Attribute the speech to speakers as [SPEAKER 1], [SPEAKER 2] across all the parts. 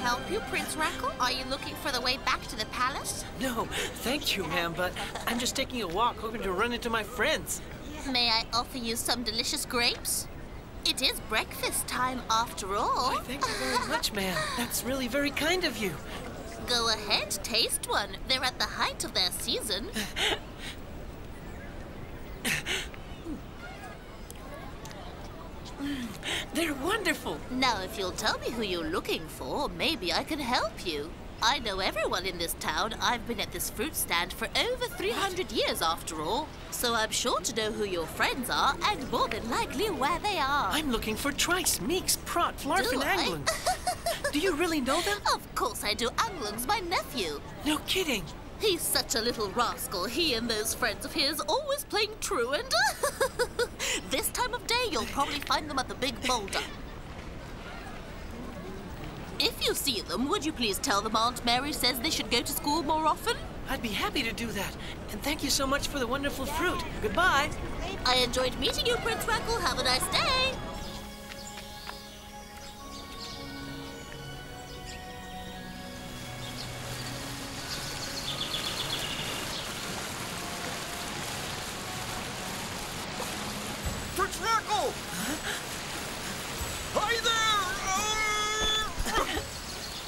[SPEAKER 1] Help you, Prince Rackle? Are you looking for the way back to the palace?
[SPEAKER 2] No, thank you, ma'am, but I'm just taking a walk, hoping to run into my friends.
[SPEAKER 1] May I offer you some delicious grapes? It is breakfast time after all.
[SPEAKER 2] Why, thank you very much, ma'am. That's really very kind of you.
[SPEAKER 1] Go ahead, taste one. They're at the height of their season.
[SPEAKER 2] They're wonderful.
[SPEAKER 1] Now, if you'll tell me who you're looking for, maybe I can help you. I know everyone in this town. I've been at this fruit stand for over 300 years, after all. So I'm sure to know who your friends are, and more than likely where they are.
[SPEAKER 2] I'm looking for Trice, Meeks, Prot, Flarf, and Anglin. Do you really know them?
[SPEAKER 1] Of course I do. Anglin's my nephew.
[SPEAKER 2] No kidding.
[SPEAKER 1] He's such a little rascal. He and those friends of his always playing truant. This time of day, you'll probably find them at the big boulder. If you see them, would you please tell them Aunt Mary says they should go to school more often?
[SPEAKER 2] I'd be happy to do that. And thank you so much for the wonderful fruit. Goodbye.
[SPEAKER 1] I enjoyed meeting you, Prince Rackle. Have a nice day.
[SPEAKER 3] Prince Rackle! Hi there!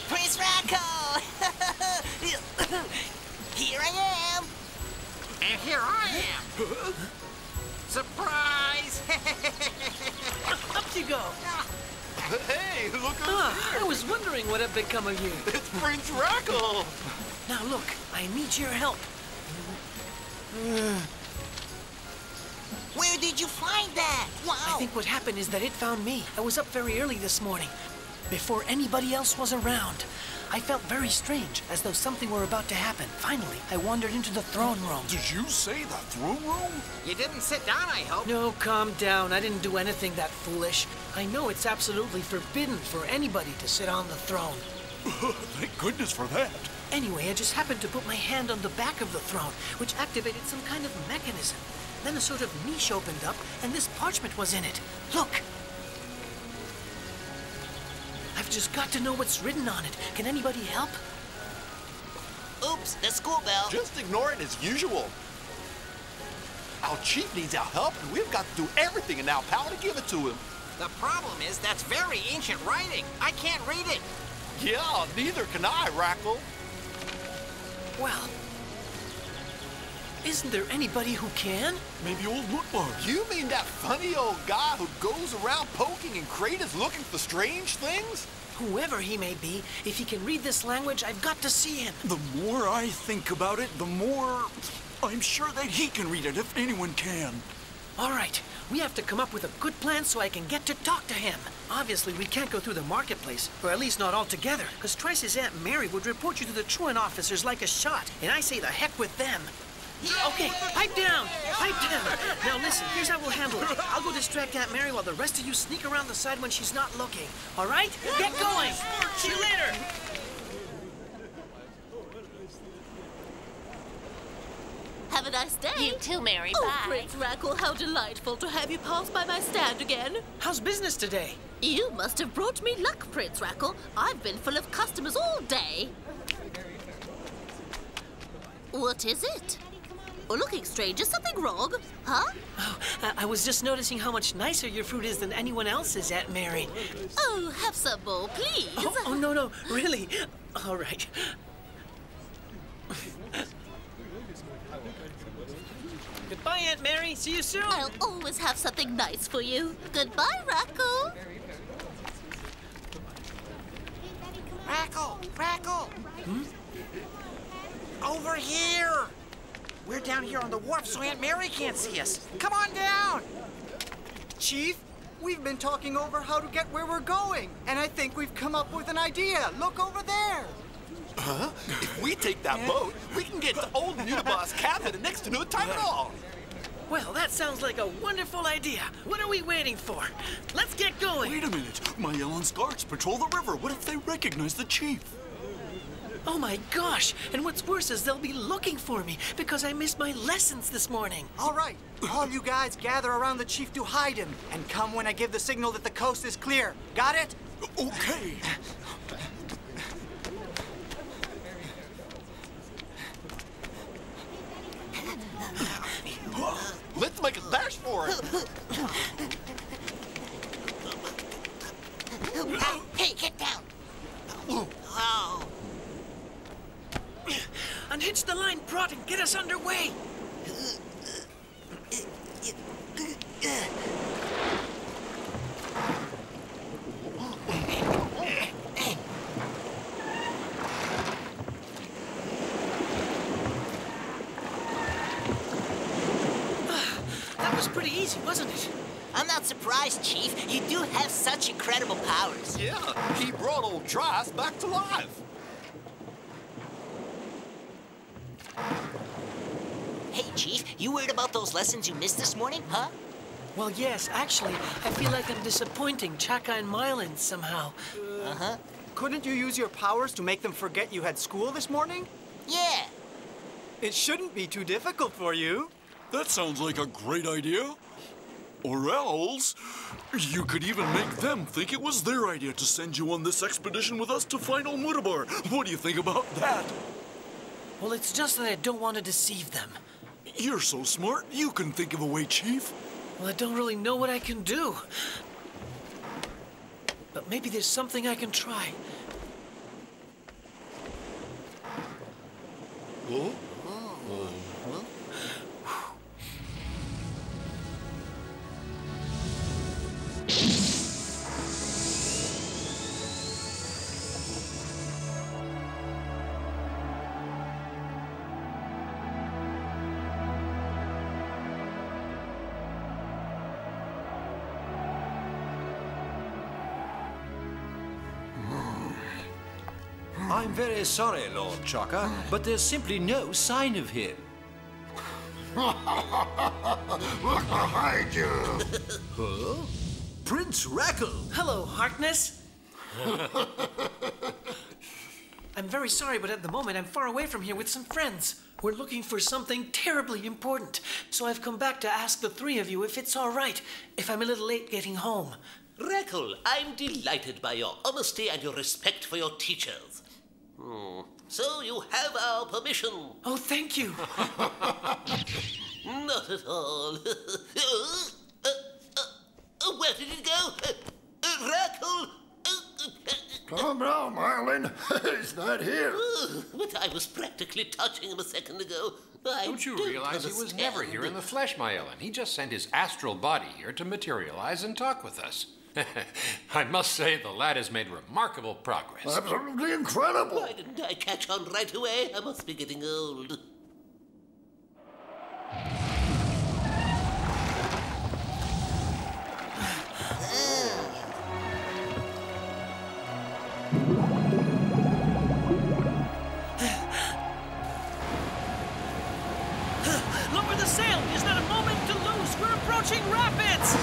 [SPEAKER 4] Prince Rackle! Here I am!
[SPEAKER 5] And here I am! Surprise!
[SPEAKER 2] Up you go!
[SPEAKER 3] Hey, look who's here!
[SPEAKER 2] I was wondering what had become of you.
[SPEAKER 3] It's Prince Rackle!
[SPEAKER 2] Now look, I need your help.
[SPEAKER 4] Where did you find that? Wow!
[SPEAKER 2] I think what happened is that it found me. I was up very early this morning, before anybody else was around. I felt very strange, as though something were about to happen. Finally, I wandered into the throne room.
[SPEAKER 3] Did you say the throne room?
[SPEAKER 5] You didn't sit down, I hope.
[SPEAKER 2] No, calm down. I didn't do anything that foolish. I know it's absolutely forbidden for anybody to sit on the throne.
[SPEAKER 3] Thank goodness for that.
[SPEAKER 2] Anyway, I just happened to put my hand on the back of the throne, which activated some kind of mechanism. Then a sort of niche opened up, and this parchment was in it. Look! I've just got to know what's written on it. Can anybody help?
[SPEAKER 4] Oops, the school bell.
[SPEAKER 3] Just ignore it as usual. Our chief needs our help, and we've got to do everything in our power to give it to him.
[SPEAKER 5] The problem is that's very ancient writing. I can't read it.
[SPEAKER 3] Yeah, neither can I, Rackle.
[SPEAKER 2] Well, isn't there anybody who can?
[SPEAKER 3] Maybe old Woodbug. You mean that funny old guy who goes around poking in craters looking for strange things?
[SPEAKER 2] Whoever he may be, if he can read this language, I've got to see him.
[SPEAKER 6] The more I think about it, the more I'm sure that he can read it, if anyone can.
[SPEAKER 2] All right, we have to come up with a good plan so I can get to talk to him. Obviously, we can't go through the marketplace, or at least not all together, because Trice's Aunt Mary would report you to the truant officers like a shot, and I say the heck with them. Okay, pipe down! Pipe down! Now listen, here's how we'll handle it. I'll go distract Aunt Mary while the rest of you sneak around the side when she's not looking. All right? Get going! See you later!
[SPEAKER 1] Have a nice nice day.
[SPEAKER 7] You too, Mary.
[SPEAKER 1] Oh,
[SPEAKER 7] Bye.
[SPEAKER 1] Prince Rackle, how delightful to have you pass by my stand again.
[SPEAKER 2] How's business today?
[SPEAKER 1] You must have brought me luck, Prince Rackle. I've been full of customers all day. What is it? Oh, looking strange. Is something wrong? Huh?
[SPEAKER 2] Oh, I was just noticing how much nicer your fruit is than anyone else's, Aunt Mary.
[SPEAKER 1] Oh, have some more, please.
[SPEAKER 2] Oh, no, really. All right. Goodbye, Aunt Mary. See you soon.
[SPEAKER 1] I'll always have something nice for you. Goodbye, Rackle.
[SPEAKER 5] Rackle! Over here! We're down here on the wharf so Aunt Mary can't see us. Come on down!
[SPEAKER 8] Chief, we've been talking over how to get where we're going, and I think we've come up with an idea. Look over there.
[SPEAKER 3] Huh? If we take that boat, we can get to old Uniboss cabin next to no time at all.
[SPEAKER 2] Well, that sounds like a wonderful idea. What are we waiting for? Let's get going.
[SPEAKER 6] Wait a minute. My Ellen's guards patrol the river. What if they recognize the chief?
[SPEAKER 2] Oh my gosh! And what's worse is they'll be looking for me because I missed my lessons this morning.
[SPEAKER 8] All right, all you guys gather around the chief to hide him, and come when I give the signal that the coast is clear. Got it?
[SPEAKER 6] Okay.
[SPEAKER 3] Let's make a dash for it.
[SPEAKER 4] Hey, get down.
[SPEAKER 5] Oh.
[SPEAKER 2] Unhitch the line, Prot, and get us underway. That was pretty easy, wasn't it?
[SPEAKER 4] I'm not surprised, Chief. You do have such incredible powers.
[SPEAKER 3] Yeah, he brought old Trice back to life.
[SPEAKER 4] Hey, Chief, you worried about those lessons you missed this morning, huh?
[SPEAKER 2] Well, yes, actually, I feel like I'm disappointing Chaka and Mylan somehow.
[SPEAKER 4] Uh-huh.
[SPEAKER 8] Couldn't you use your powers to make them forget you had school this morning?
[SPEAKER 4] Yeah.
[SPEAKER 8] It shouldn't be too difficult for you.
[SPEAKER 6] That sounds like a great idea. Or else, you could even make them think it was their idea to send you on this expedition with us to find old Mudabar. What do you think about that?
[SPEAKER 2] Well, it's just that I don't want to deceive them.
[SPEAKER 6] You're so smart, you can think of a way, Chief.
[SPEAKER 2] Well, I don't really know what I can do. But maybe there's something I can try.
[SPEAKER 3] Oh?
[SPEAKER 9] I'm very sorry, Lord Chaka, but there's simply no sign of him.
[SPEAKER 10] Look behind you!
[SPEAKER 9] Huh? Prince Rackle!
[SPEAKER 2] Hello, Harkness. I'm very sorry, but at the moment I'm far away from here with some friends. We're looking for something terribly important, so I've come back to ask the three of you if it's all right if I'm a little late getting home.
[SPEAKER 11] Rackle, I'm delighted by your honesty and your respect for your teachers. So you have our permission.
[SPEAKER 2] Oh, thank you.
[SPEAKER 11] Not at all. Where did it go? Rackle!
[SPEAKER 10] Calm down, Marlin. He's not here.
[SPEAKER 11] But I was practically touching him a second ago.
[SPEAKER 12] Don't you realize he was never here in the flesh, my Ellen? He just sent his astral body here to materialize and talk with us. I must say, the lad has made remarkable progress.
[SPEAKER 10] Absolutely incredible.
[SPEAKER 11] Why didn't I catch on right away? I must be getting old.
[SPEAKER 2] Lower the sail! There's not a moment to lose! We're approaching rapids!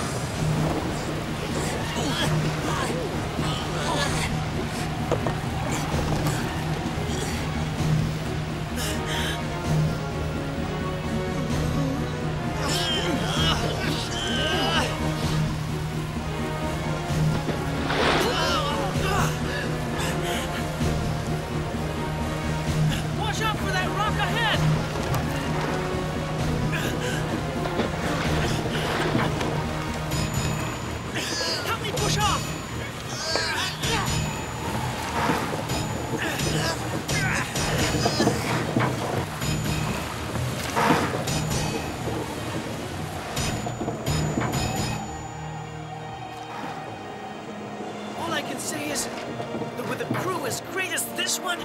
[SPEAKER 2] as great as this one,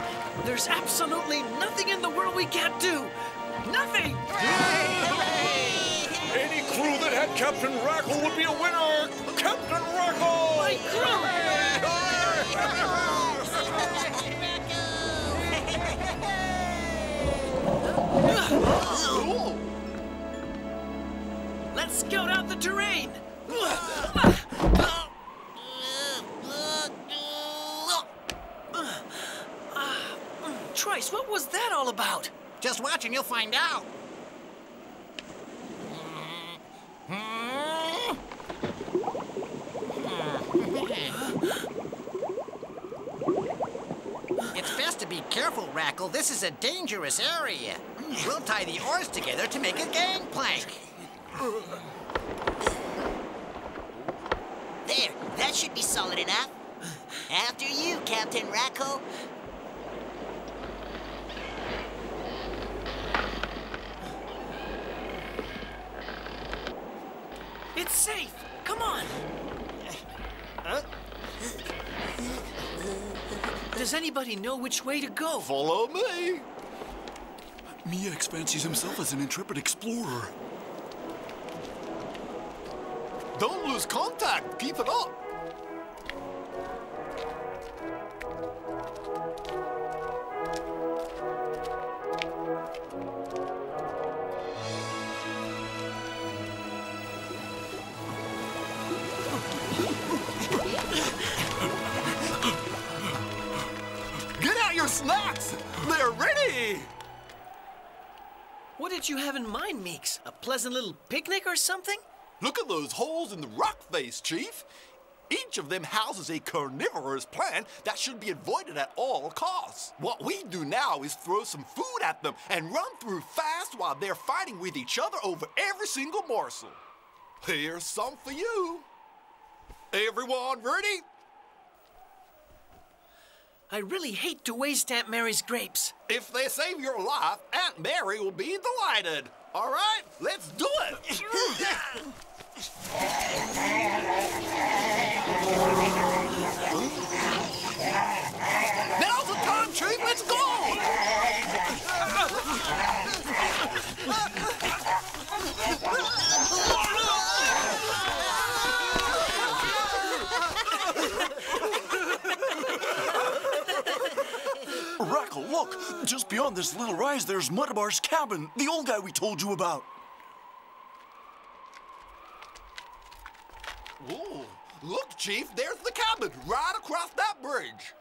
[SPEAKER 2] there's absolutely nothing in the world we can't do. Nothing!
[SPEAKER 6] Any crew that had Captain Rackle would be a winner! Captain Rackle!
[SPEAKER 2] My crew! Let's scout out the terrain! Trice, what was that all about?
[SPEAKER 5] Just watch and you'll find out. It's best to be careful, Rackle. This is a dangerous area. We'll tie the oars together to make a gangplank.
[SPEAKER 4] There, that should be solid enough. After you, Captain Rackle.
[SPEAKER 2] It's safe! Come on! Does anybody know which way to go?
[SPEAKER 3] Follow me.
[SPEAKER 6] Miex fancies himself as an intrepid explorer.
[SPEAKER 3] Don't lose contact. Keep it up. Get out your snacks. They're ready.
[SPEAKER 2] What did you have in mind, Meeks? A pleasant little picnic or something?
[SPEAKER 3] Look at those holes in the rock face, Chief. Each of them houses a carnivorous plant that should be avoided at all costs. What we do now is throw some food at them and run through fast while they're fighting with each other over every single morsel. Here's some for you. Everyone ready?
[SPEAKER 2] I really hate to waste Aunt Mary's grapes.
[SPEAKER 3] If they save your life, Aunt Mary will be delighted. All right, let's do it. Now's the time, Chief. Let's go.
[SPEAKER 6] Rackle, look! Just beyond this little rise, there's Muttabar's cabin, the old guy we told you about.
[SPEAKER 3] Ooh, look, Chief, there's the cabin right across that bridge.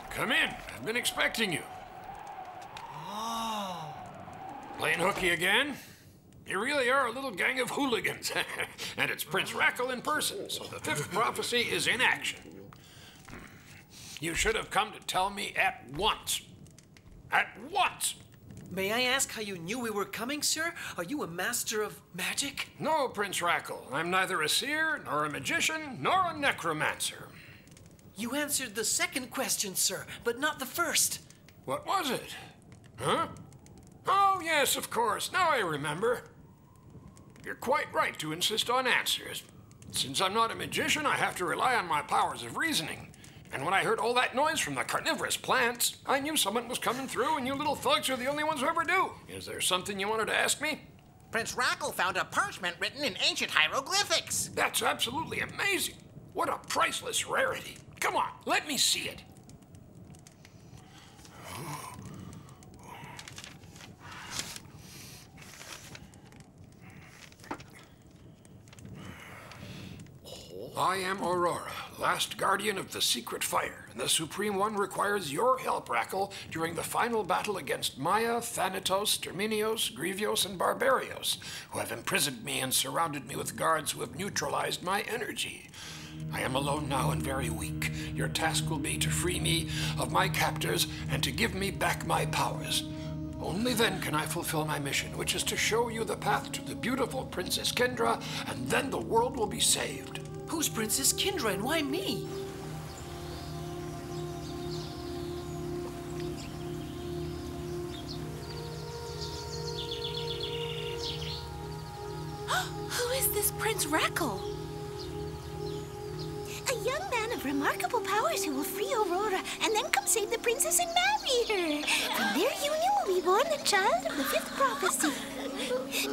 [SPEAKER 12] Come in. I've been expecting you. Oh. Playing hooky again? You really are a little gang of hooligans. And it's Prince Rackle in person, so the fifth prophecy is in action. You should have come to tell me at once. At once!
[SPEAKER 2] May I ask how you knew we were coming, sir? Are you a master of magic?
[SPEAKER 12] No, Prince Rackle. I'm neither a seer, nor a magician, nor a necromancer.
[SPEAKER 2] You answered the second question, sir, but not the first.
[SPEAKER 12] What was it? Huh? Oh, yes, of course. Now I remember. You're quite right to insist on answers. Since I'm not a magician, I have to rely on my powers of reasoning. And when I heard all that noise from the carnivorous plants, I knew someone was coming through, and you little thugs are the only ones who ever do. Is there something you wanted to ask me?
[SPEAKER 5] Prince Rackle found a parchment written in ancient hieroglyphics.
[SPEAKER 12] That's absolutely amazing. What a priceless rarity. Come on, let me see it. I am Aurora, last guardian of the secret fire, and the Supreme One requires your help, Rackle, during the final battle against Maya, Thanatos, Terminios, Grievos, and Barbarios, who have imprisoned me and surrounded me with guards who have neutralized my energy. I am alone now and very weak. Your task will be to free me of my captors and to give me back my powers. Only then can I fulfill my mission, which is to show you the path to the beautiful Princess Kindra, and then the world will be saved.
[SPEAKER 2] Who's Princess Kindra and why me?
[SPEAKER 1] is this Prince Rackle?
[SPEAKER 7] A young man of remarkable powers who will free Aurora and then come save the princess and marry her. From their union will be born the child of the fifth prophecy.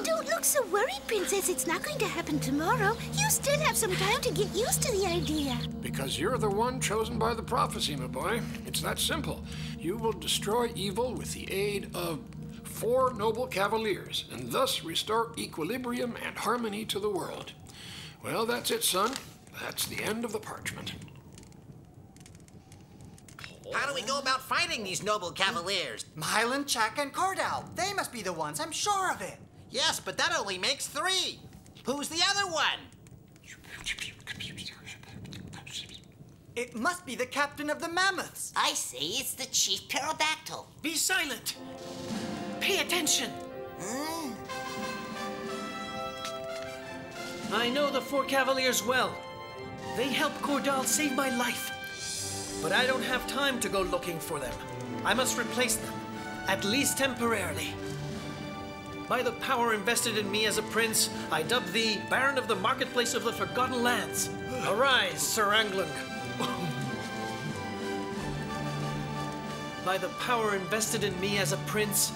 [SPEAKER 7] Don't look so worried, Princess. It's not going to happen tomorrow. You still have some time to get used to the idea.
[SPEAKER 12] Because you're the one chosen by the prophecy, my boy. It's that simple. You will destroy evil with the aid of 4 noble cavaliers, and thus restore equilibrium and harmony to the world. Well, that's it, son. That's the end of the parchment.
[SPEAKER 5] How do we go about fighting these noble cavaliers?
[SPEAKER 8] Mylan, Chaka, and Cordell. They must be the ones. I'm sure of it.
[SPEAKER 5] Yes, but that only makes 3. Who's the other one?
[SPEAKER 8] It must be the captain of the mammoths.
[SPEAKER 4] I say it's the chief pterodactyl.
[SPEAKER 2] Be silent. Pay attention. I know the 4 cavaliers well. They helped Cordell save my life. But I don't have time to go looking for them. I must replace them, at least temporarily. By the power invested in me as a prince, I dub thee Baron of the Marketplace of the Forgotten Lands. Arise, Sir Angling. By the power invested in me as a prince,